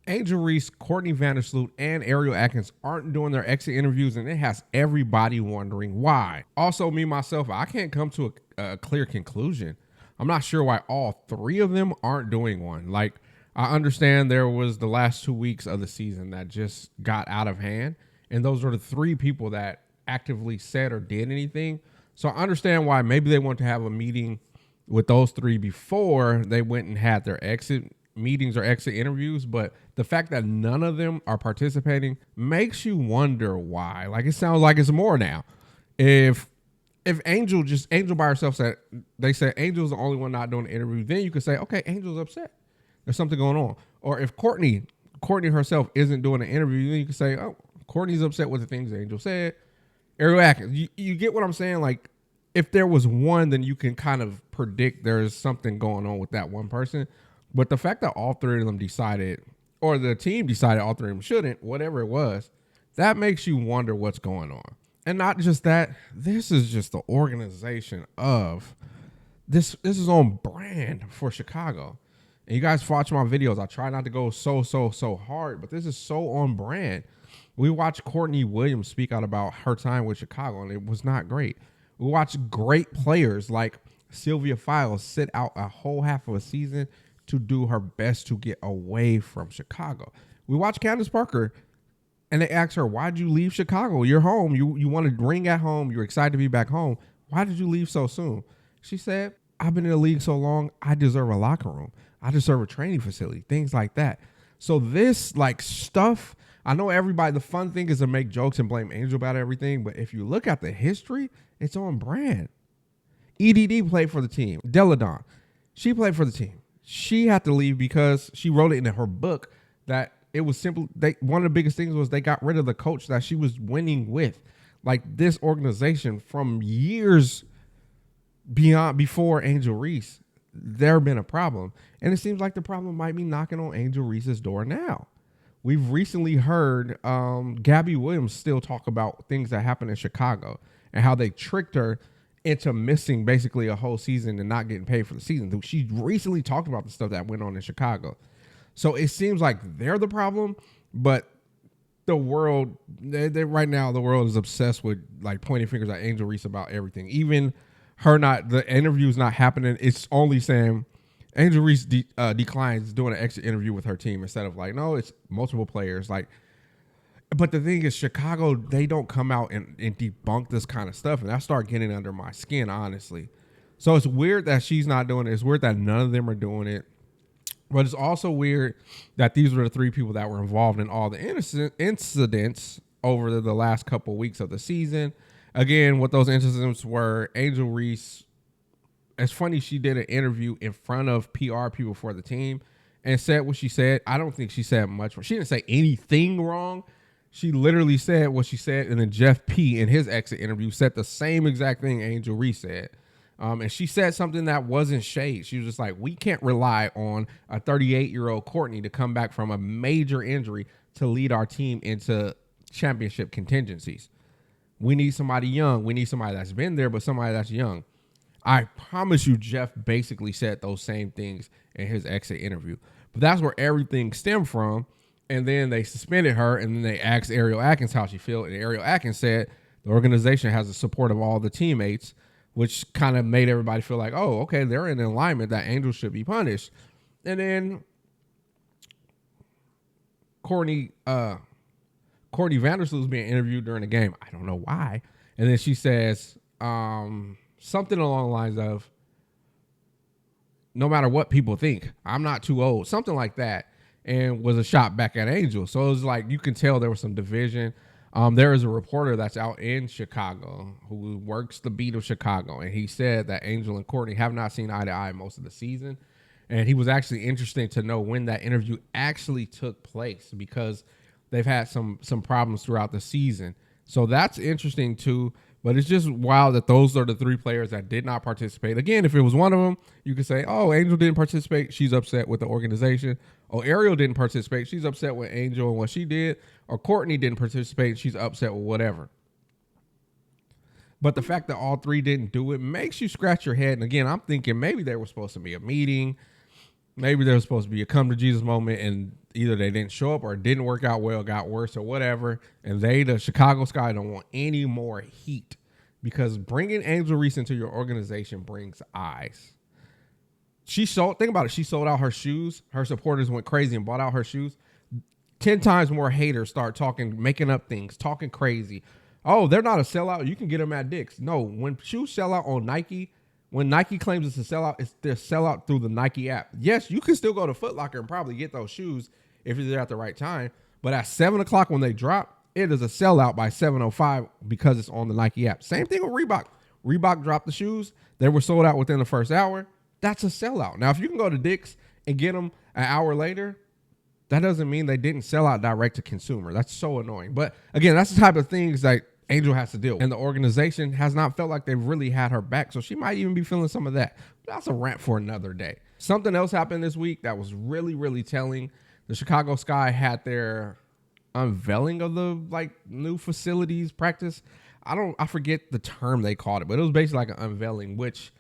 Angel Reese, Courtney Vandersloot, and Ariel Atkins aren't doing their exit interviews, and it has everybody wondering why. Also, me, myself, I can't come to a clear conclusion. I'm not sure why all three of them aren't doing one. Like, I understand there was the last 2 weeks of the season that just got out of hand, and those are the three people that actively said or did anything. So I understand why maybe they want to have a meeting with those three before they went and had their exit meetings or exit interviews, but the fact that none of them are participating makes you wonder why. Like, it sounds like it's more now. If Angel by herself said, they said Angel's the only one not doing the interview, then you could say, okay, Angel's upset. There's something going on. Or if Courtney herself isn't doing the interview, then you could say, oh, Courtney's upset with the things Angel said. Ariel Atkins, you get what I'm saying? Like, if there was one, then you can kind of predict there's something going on with that one person. But the fact that all three of them decided, or the team decided all three of them shouldn't, whatever it was, that makes you wonder what's going on. And not just that, this is just the organization of this. This is on brand for Chicago. And you guys watch my videos. I try not to go so hard, but this is so on brand. We watched Courtney Williams speak out about her time with Chicago, and it was not great. We watched great players like Sylvia Files sit out a whole half of a season to do her best to get away from Chicago. We watched Candace Parker, and they asked her, why'd you leave Chicago? You're home. You want to ring at home. You're excited to be back home. Why did you leave so soon? She said, I've been in the league so long, I deserve a locker room. I deserve a training facility, things like that. So this like stuff, I know everybody, the fun thing is to make jokes and blame Angel about everything, but if you look at the history, it's on brand. EDD played for the team. Deladon, she played for the team. She had to leave because she wrote it in her book that it was simple. One of the biggest things was they got rid of the coach that she was winning with. Like, this organization from years before Angel Reese, there been a problem. And it seems like the problem might be knocking on Angel Reese's door now. We've recently heard Gabby Williams still talk about things that happened in Chicago and how they tricked her into missing basically a whole season and not getting paid for the season. She recently talked about the stuff that went on in Chicago. So it seems like they're the problem, but the world, right now, the world is obsessed with like pointing fingers at Angel Reese about everything. Even the interview's not happening. It's only saying Angel Reese declines doing an exit interview with her team instead of like, no, it's multiple players. Like, but the thing is, Chicago, they don't come out and debunk this kind of stuff, and I start getting under my skin, honestly. So it's weird that she's not doing it. It's weird that none of them are doing it. But it's also weird that these were the three people that were involved in all the incidents over the last couple of weeks of the season. Again, what those incidents were, Angel Reese, it's funny, she did an interview in front of PR people for the team and said what she said. I don't think she said much. She didn't say anything wrong. She literally said what she said, and then Jeff P. in his exit interview said the same exact thing Angel Reese said. And she said something that wasn't shade. She was just like, we can't rely on a 38-year-old Courtney to come back from a major injury to lead our team into championship contingencies. We need somebody young. We need somebody that's been there, but somebody that's young. I promise you, Jeff basically said those same things in his exit interview. But that's where everything stemmed from. And then they suspended her, and then they asked Ariel Atkins how she felt. And Ariel Atkins said the organization has the support of all the teammates, which kind of made everybody feel like, oh, okay, they're in alignment that Angel should be punished. And then Courtney Vandersloot was being interviewed during the game. I don't know why. And then she says something along the lines of, no matter what people think, I'm not too old. Something like that. And was a shot back at Angel. So it was like, you can tell there was some division. There is a reporter that's out in Chicago who works the beat of Chicago, and he said that Angel and Courtney have not seen eye to eye most of the season. And he was actually interested to know when that interview actually took place, because they've had some problems throughout the season. So that's interesting too. But it's just wild that those are the three players that did not participate. Again, if it was one of them, you could say, oh, Angel didn't participate. She's upset with the organization. Oh, Ariel didn't participate. She's upset with Angel and what she did. Or Courtney didn't participate. She's upset with whatever. But the fact that all three didn't do it makes you scratch your head. And again, I'm thinking maybe there was supposed to be a meeting. Maybe there was supposed to be a come to Jesus moment. And either they didn't show up or it didn't work out well, got worse or whatever. And the Chicago Sky, don't want any more heat because bringing Angel Reese into your organization brings eyes. Think about it. She sold out her shoes. Her supporters went crazy and bought out her shoes. 10 times more haters start talking, making up things, talking crazy. Oh, they're not a sellout. You can get them at Dick's. No, when shoes sell out on Nike, when Nike claims it's a sellout, it's their sellout through the Nike app. Yes, you can still go to Foot Locker and probably get those shoes if you're there at the right time. But at 7 o'clock when they drop, it is a sellout by 7:05 because it's on the Nike app. Same thing with Reebok. Reebok dropped the shoes. They were sold out within the first hour. That's a sellout. Now, if you can go to Dick's and get them an hour later, that doesn't mean they didn't sell out direct to consumer. That's so annoying. But again, that's the type of things that Angel has to deal with. And the organization has not felt like they've really had her back. So she might even be feeling some of that. That's a rant for another day. Something else happened this week that was really, really telling. The Chicago Sky had their unveiling of the new facilities practice. I forget the term they called it, but it was basically like an unveiling, which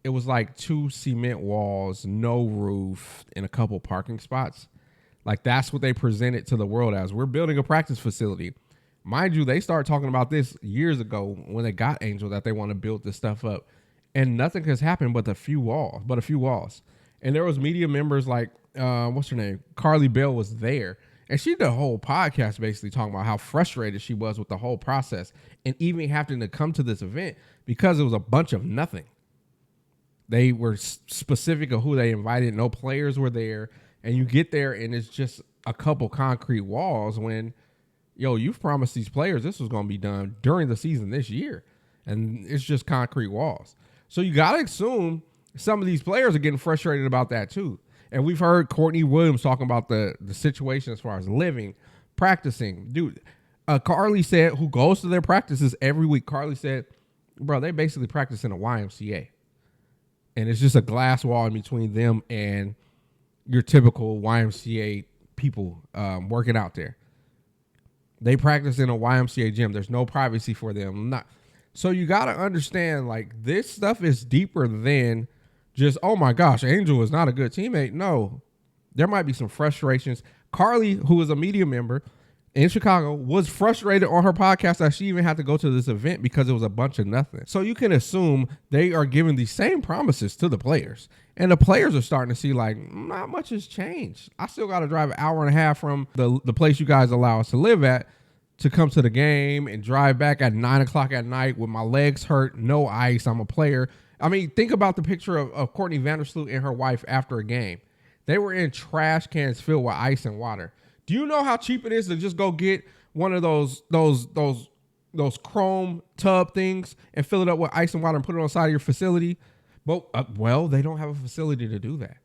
it was like 2 cement walls, no roof, and a couple parking spots. Like that's what they presented to the world as. We're building a practice facility. Mind you, they started talking about this years ago when they got Angel that they want to build this stuff up. And nothing has happened but a few walls. And there was media members like, what's her name? Carly Bell was there. And she did a whole podcast basically talking about how frustrated she was with the whole process and even having to come to this event because it was a bunch of nothing. They were specific of who they invited. No players were there. And you get there and it's just a couple concrete walls when, you've promised these players this was going to be done during the season this year. And it's just concrete walls. So you got to assume some of these players are getting frustrated about that too. And we've heard Courtney Williams talking about the situation as far as living, practicing. Dude, Carly said, who goes to their practices every week, Carly said, bro, they basically practice in a YMCA. And it's just a glass wall in between them and your typical YMCA people working out there. They practice in a YMCA gym. There's no privacy for them. So you got to understand, this stuff is deeper than just, oh my gosh, Angel is not a good teammate. No, there might be some frustrations. Carly, who is a media member in Chicago, was frustrated on her podcast that she even had to go to this event because it was a bunch of nothing. So you can assume they are giving the same promises to the players. And the players are starting to see not much has changed. I still got to drive an hour and a half from the place you guys allow us to live at to come to the game and drive back at 9 o'clock at night with my legs hurt, no ice. I'm a player. I mean, think about the picture of Courtney Vandersloot and her wife after a game. They were in trash cans filled with ice and water. Do you know how cheap it is to just go get one of those chrome tub things and fill it up with ice and water and put it on the side of your facility? But, they don't have a facility to do that.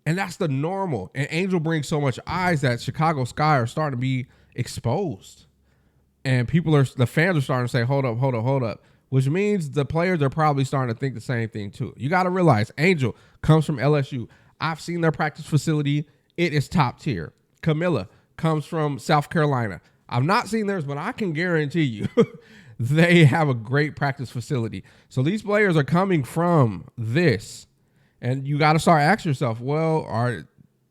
And that's the normal. And Angel brings so much eyes that Chicago Sky are starting to be exposed. And the fans are starting to say, hold up. Which means the players are probably starting to think the same thing too. You got to realize Angel comes from LSU. I've seen their practice facility. It is top tier. Camilla comes from South Carolina. I've not seen theirs, but I can guarantee you they have a great practice facility. So these players are coming from this. And you got to start asking yourself, well,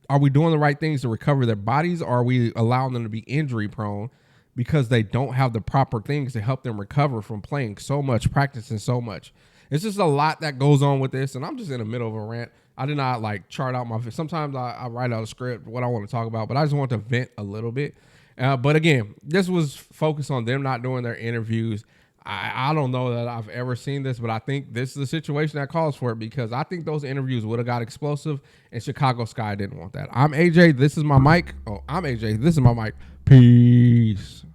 are we doing the right things to recover their bodies? Or are we allowing them to be injury prone because they don't have the proper things to help them recover from playing so much, practicing so much? It's just a lot that goes on with this. And I'm just in the middle of a rant. I did not chart out sometimes I write out a script, what I want to talk about, but I just want to vent a little bit. But again, this was focused on them not doing their interviews. I don't know that I've ever seen this, but I think this is a situation that calls for it because I think those interviews would have got explosive and Chicago Sky didn't want that. I'm AJ. This is my mic. Oh, I'm AJ. This is my mic. Peace.